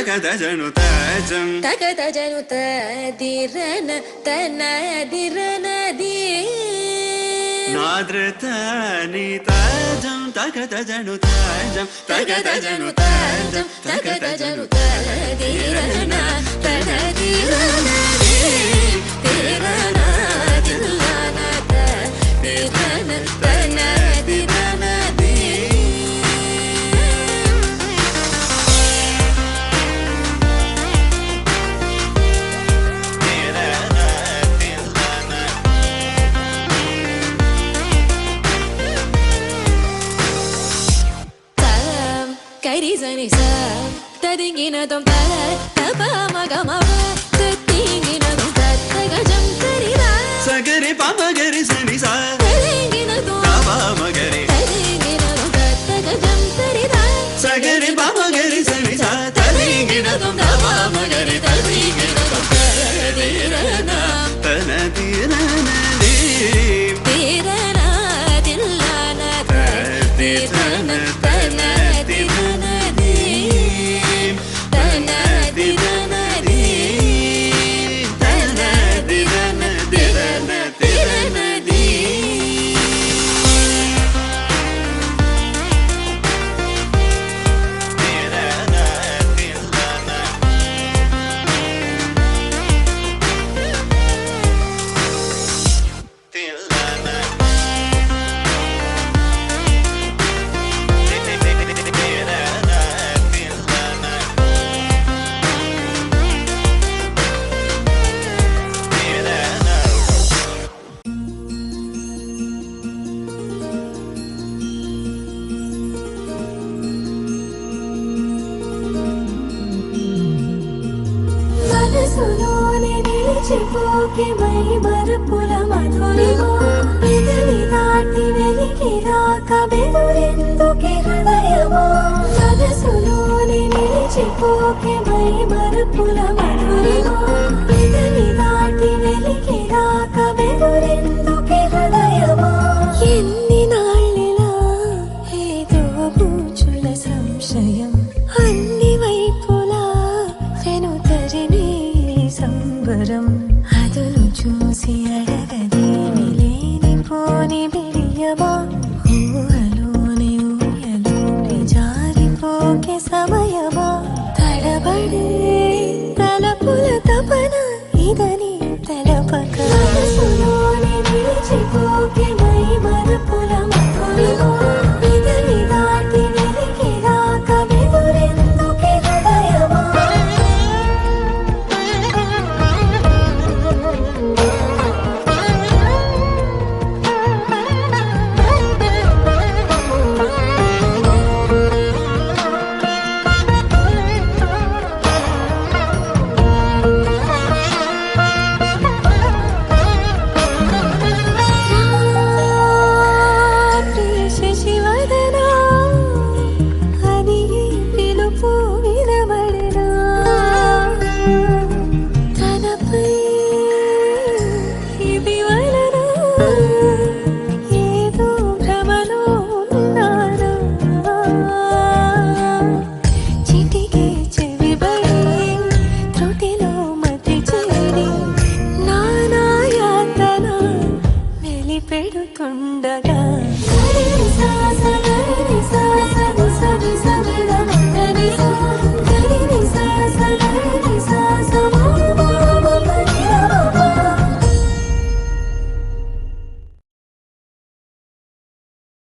తగదజను తజం తగదజను తదిరన తనదిరనది నాద్రతని తజం తగదజను తజం తగదజను తజం తగదజను తదిరన తనదిరనది తిరన తిల్లన తదిరన తనదిరనది కరిజని స తదింగినదం తల తప మగమవ తత్తింగినదం తత్తగజం తరిదా సగరి పమగరి సని స తదింగినదం తప మగరి తదింగినదం తత్తగజం తరిదా సగరి పమగరి సని స తదింగినదం తప మగరి తదింగినదం తదిరన తనదిరనది తిరన తిల్లన తదిరన తనదిరనది తనదిరనది తనదిరనదిరనది మనసులోనే నిలిచిపోకే మై మరుపుల మధురిమా పెదవి దాటి వెలికి రాక బెదురెందుకే హృదయమా మనసులోనే నిలిచిపోకే మై మరుపుల మధురిమా పెదవి దాటి వెలికి రాక బెదురెందుకే హృదయమా ఎన్ని నాళ్ళిలా ఏదో బూచుల సంశయం అన్ని వైపులా వెనుతరిని సంబరం అదును చూసి అడగదేమి లేనిపోని బిడియమా ఊహలోని ఊయలోని జారిపోకే సమయమా తడబడే తలపుల తపన ఇదని